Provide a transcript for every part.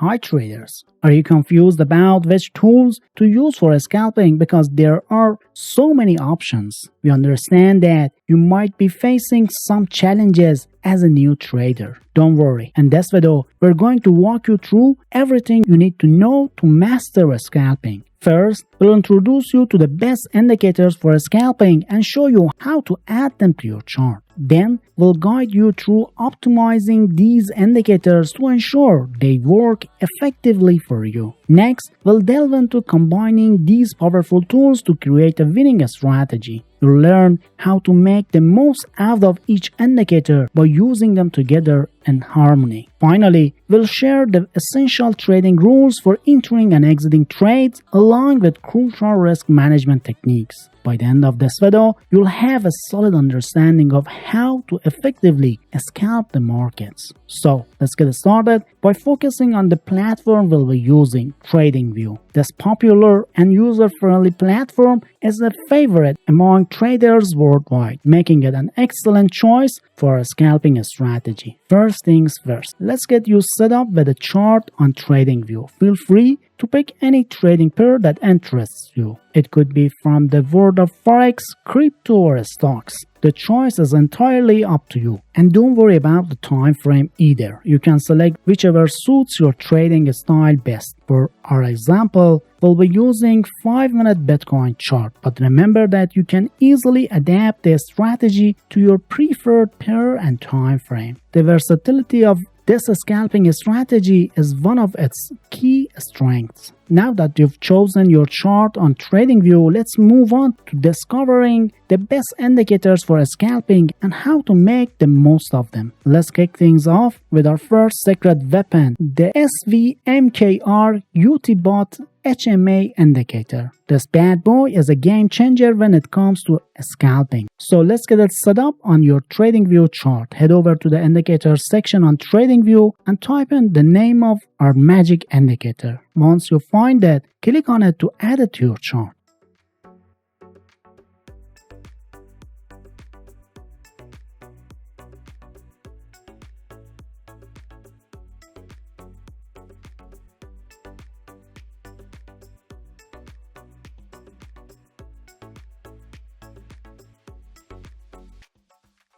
Hi traders, are you confused about which tools to use for scalping because there are so many options? We understand that you might be facing some challenges as a new trader. Don't worry, in this video, we're going to walk you through everything you need to know to master scalping. First, we'll introduce you to the best indicators for scalping and show you how to add them to your chart. Then, we'll guide you through optimizing these indicators to ensure they work effectively for you. Next, we'll delve into combining these powerful tools to create a winning strategy. You'll learn how to make the most out of each indicator by using them together in harmony. Finally, we'll share the essential trading rules for entering and exiting trades along with crucial risk management techniques. By the end of this video, you'll have a solid understanding of how to effectively scalp the markets. So, let's get started by focusing on the platform we'll be using, TradingView. This popular and user-friendly platform is a favorite among traders worldwide, making it an excellent choice for a scalping strategy. First things first, let's get you set up with a chart on TradingView. Feel free to pick any trading pair that interests you. It could be from the world of Forex, crypto, or stocks. The choice is entirely up to you. And don't worry about the time frame either. You can select whichever suits your trading style best. For our example, we'll be using 5-minute Bitcoin chart, but remember that you can easily adapt the strategy to your preferred pair and time frame. The versatility of this scalping strategy is one of its key strengths. Now that you've chosen your chart on TradingView, let's move on to discovering the best indicators for scalping and how to make the most of them. Let's kick things off with our first secret weapon, the SVMKR UTBot HMA indicator. This bad boy is a game changer when it comes to scalping. So let's get it set up on your TradingView chart. Head over to the indicators section on TradingView and type in the name of our magic indicator. Once you find it, click on it to add it to your chart.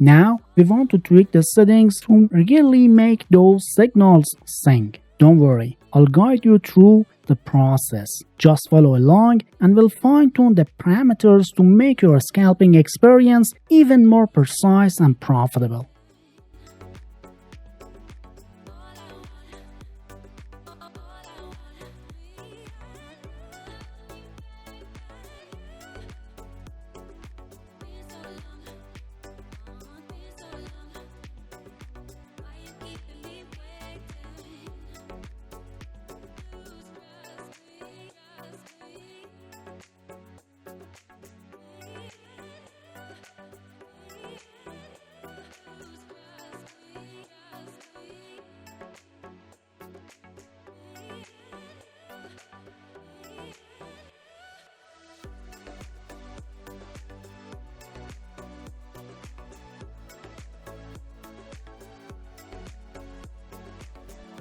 Now, we want to tweak the settings to really make those signals sing. Don't worry, I'll guide you through the process. Just follow along and we'll fine-tune the parameters to make your scalping experience even more precise and profitable.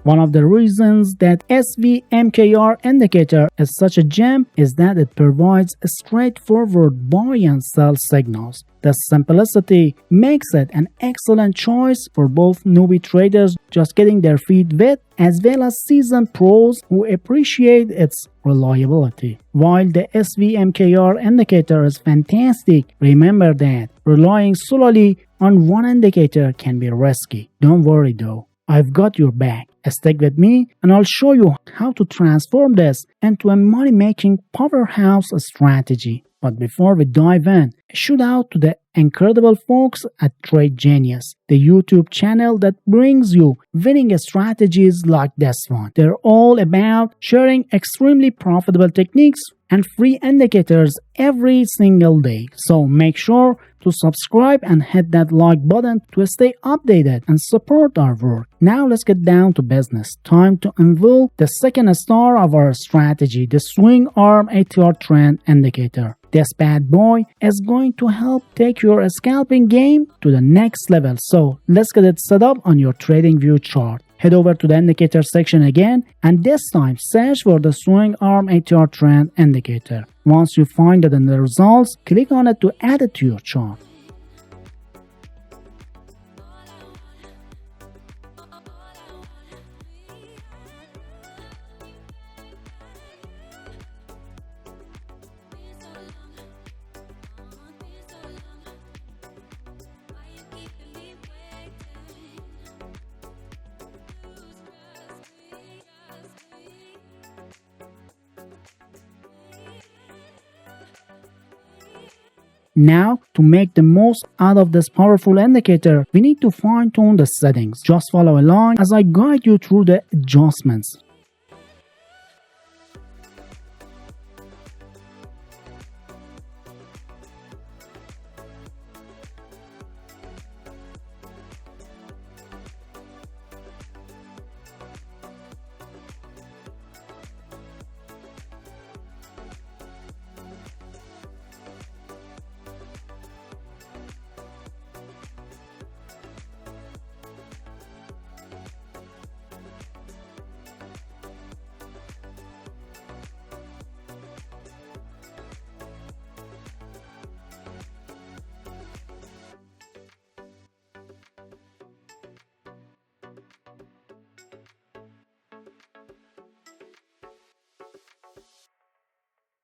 One of the reasons that SVMKR indicator is such a gem is that it provides a straightforward buy and sell signals. The simplicity makes it an excellent choice for both newbie traders just getting their feet wet as well as seasoned pros who appreciate its reliability. While the SVMKR indicator is fantastic, remember that relying solely on one indicator can be risky. Don't worry though, I've got your back. Stick with me and I'll show you how to transform this into a money-making powerhouse strategy. But before we dive in, a shout out to the incredible folks at TradeGenius, the YouTube channel that brings you winning strategies like this one. They're all about sharing extremely profitable techniques and free indicators every single day. So make sure to subscribe and hit that like button to stay updated and support our work. Now let's get down to business. Time to unveil the second star of our strategy, the swing arm ATR trend indicator. This bad boy is going to help take your scalping game to the next level. So let's get it set up on your TradingView chart. Head over to the indicator section again, and this time search for the swing arm ATR trend indicator. Once you find it in the results, click on it to add it to your chart. Now, to make the most out of this powerful indicator, we need to fine-tune the settings. Just follow along as I guide you through the adjustments.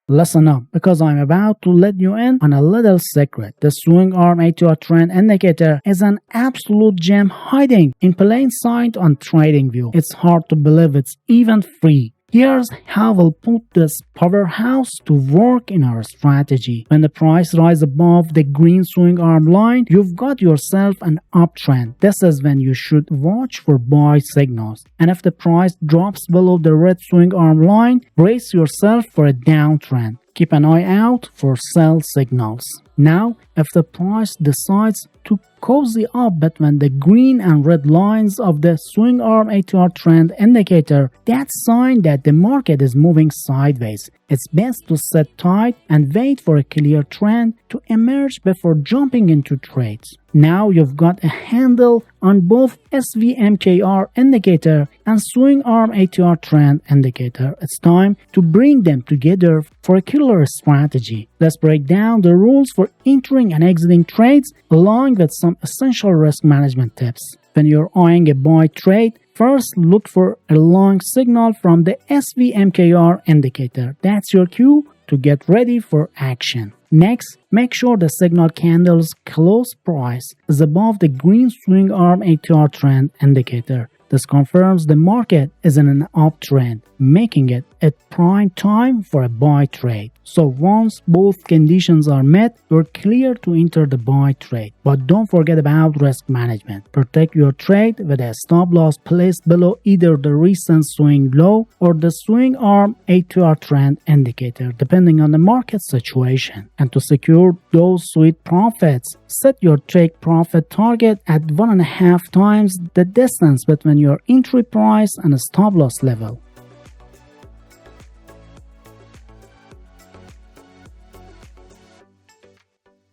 Listen up, because I'm about to let you in on a little secret. The swing arm ATR trend indicator is an absolute gem hiding in plain sight on TradingView. It's hard to believe it's even free. Here's how we'll put this powerhouse to work in our strategy. When the price rises above the green swing arm line, you've got yourself an uptrend. This is when you should watch for buy signals. And if the price drops below the red swing arm line, brace yourself for a downtrend. Keep an eye out for sell signals. Now, if the price decides to cozy up between the green and red lines of the swing arm ATR trend indicator, that's a sign that the market is moving sideways. It's best to sit tight and wait for a clear trend to emerge before jumping into trades. Now you've got a handle on both SVMKR indicator and swing arm ATR trend indicator. It's time to bring them together for a killer strategy. Let's break down the rules for entering and exiting trades along with some essential risk management tips. When you're eyeing a buy trade, first look for a long signal from the SVMKR indicator. That's your cue to get ready for action. Next, make sure the signal candle's close price is above the green swing arm ATR trend indicator. This confirms the market is in an uptrend, making it a prime time for a buy trade. So once both conditions are met, you're clear to enter the buy trade. But don't forget about risk management. Protect your trade with a stop loss placed below either the recent swing low or the swing arm ATR trend indicator, depending on the market situation. And to secure those sweet profits, set your take profit target at 1.5 times the distance between your entry price and a stop loss level.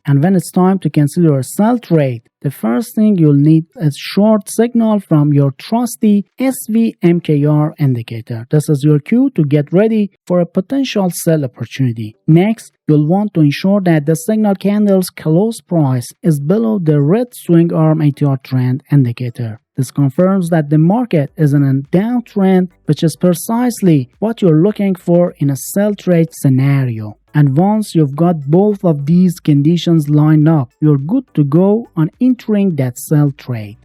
And when it's time to consider a sell trade, the first thing you'll need is short signal from your trusty SVMKR indicator. This is your cue to get ready for a potential sell opportunity. Next, you'll want to ensure that the signal candle's close price is below the red swing arm ATR trend indicator. This confirms that the market is in a downtrend, which is precisely what you're looking for in a sell trade scenario. And once you've got both of these conditions lined up, you're good to go on entering that sell trade.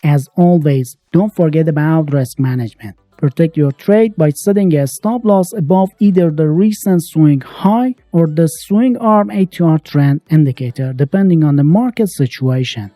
As always, don't forget about risk management. Protect your trade by setting a stop loss above either the recent swing high or the swing arm ATR trend indicator, depending on the market situation.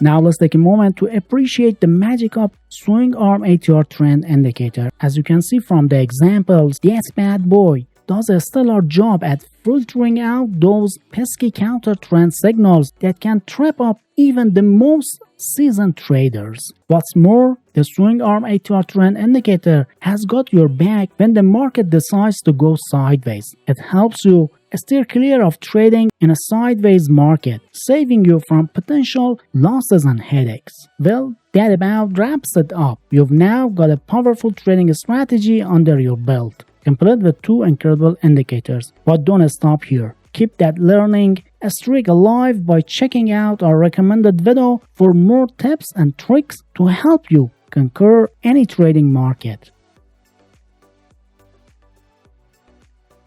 Now let's take a moment to appreciate the magic of swing arm ATR trend indicator. As you can see from the examples, that's bad boy does a stellar job at filtering out those pesky counter-trend signals that can trip up even the most seasoned traders. What's more, the swing arm ATR trend indicator has got your back when the market decides to go sideways. It helps you steer clear of trading in a sideways market, saving you from potential losses and headaches. Well, that about wraps it up. You've now got a powerful trading strategy under your belt, complete with 2 incredible indicators. But don't stop here. Keep that learning streak alive by checking out our recommended video for more tips and tricks to help you conquer any trading market.